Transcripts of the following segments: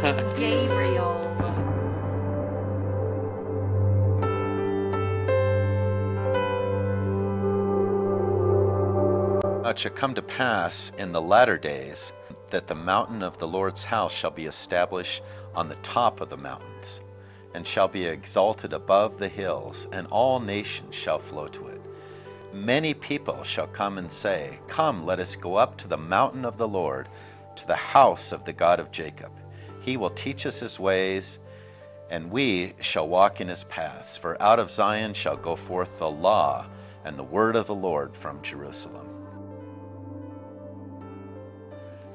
Gabriel. It shall come to pass in the latter days that the mountain of the Lord's house shall be established on the top of the mountains, and shall be exalted above the hills, and all nations shall flow to it. Many people shall come and say, Come, let us go up to the mountain of the Lord, to the house of the God of Jacob. He will teach us his ways, and we shall walk in his paths. For out of Zion shall go forth the law and the word of the Lord from Jerusalem.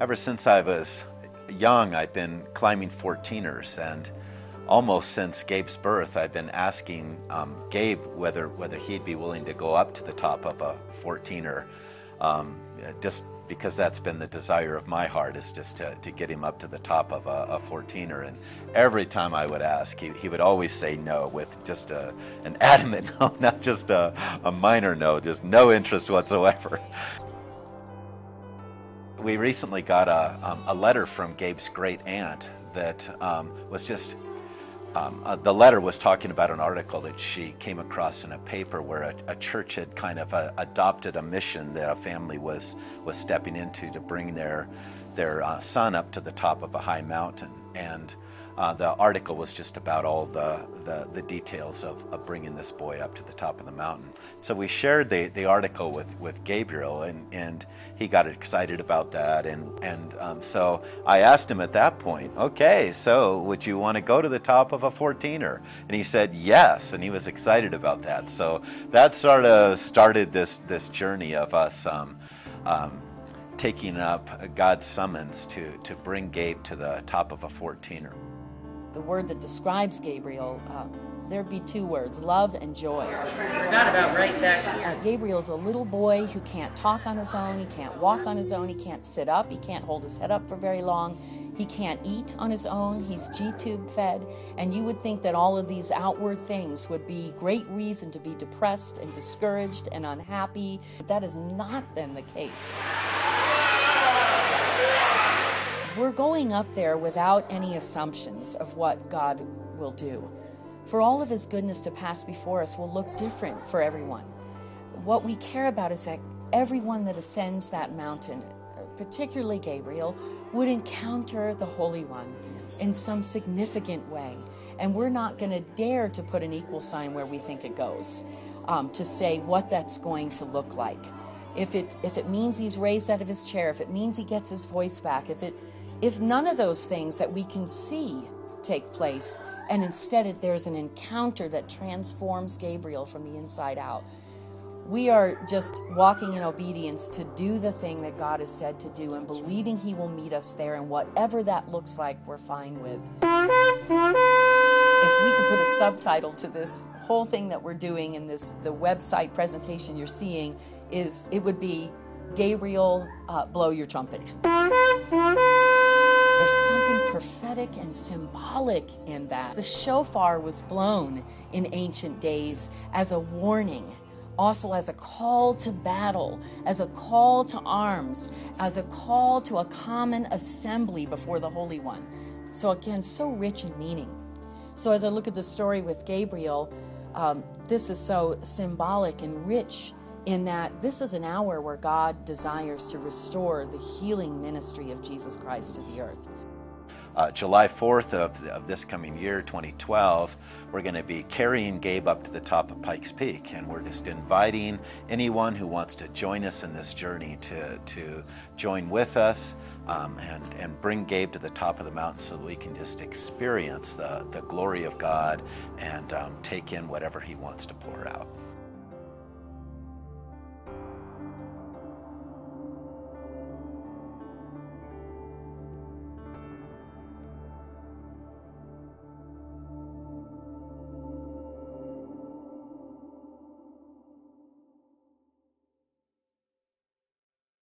Ever since I was young, I've been climbing 14ers, and almost since Gabe's birth, I've been asking Gabe whether he'd be willing to go up to the top of a 14er, just because that's been the desire of my heart, is just to get him up to the top of a 14er. And every time I would ask, he would always say no, with just an adamant no, not just a minor no, just no interest whatsoever. We recently got a letter from Gabe's great aunt that was just, the letter was talking about an article that she came across in a paper where a church had kind of adopted a mission that a family was stepping into to bring their son up to the top of a high mountain. And the article was just about all the details of bringing this boy up to the top of the mountain. So we shared the article with Gabriel, and he got excited about that. And so I asked him at that point, okay, so would you want to go to the top of a 14er? And he said yes, and he was excited about that. So that sort of started this journey of us taking up God's summons to bring Gabe to the top of a 14er. The word that describes Gabriel, there'd be two words, love and joy. Forgot about right back here. Gabriel's a little boy who can't talk on his own, he can't walk on his own, he can't sit up, he can't hold his head up for very long, he can't eat on his own, he's G-tube fed, and you would think that all of these outward things would be great reason to be depressed and discouraged and unhappy. But that has not been the case. We're going up there without any assumptions of what God will do. For all of his goodness to pass before us will look different for everyone. What we care about is that everyone that ascends that mountain, particularly Gabriel, would encounter the Holy One in some significant way. And we're not going to dare to put an equal sign where we think it goes, to say what that's going to look like. If it means he's raised out of his chair, if it means he gets his voice back, if none of those things that we can see take place, and instead there's an encounter that transforms Gabriel from the inside out, we are just walking in obedience to do the thing that God has said to do and believing he will meet us there, and whatever that looks like, we're fine with. If we could put a subtitle to this whole thing that we're doing in the website presentation you're seeing, it would be Gabriel, blow your trumpet. There's something prophetic and symbolic in that. The shofar was blown in ancient days as a warning, also as a call to battle, as a call to arms, as a call to a common assembly before the Holy One. So again, so rich in meaning. So as I look at the story with Gabriel, this is so symbolic and rich in that this is an hour where God desires to restore the healing ministry of Jesus Christ to the earth. July 4th of this coming year, 2012, we're going to be carrying Gabe up to the top of Pikes Peak, and we're just inviting anyone who wants to join us in this journey to join with us and bring Gabe to the top of the mountain so that we can just experience the glory of God and take in whatever he wants to pour out.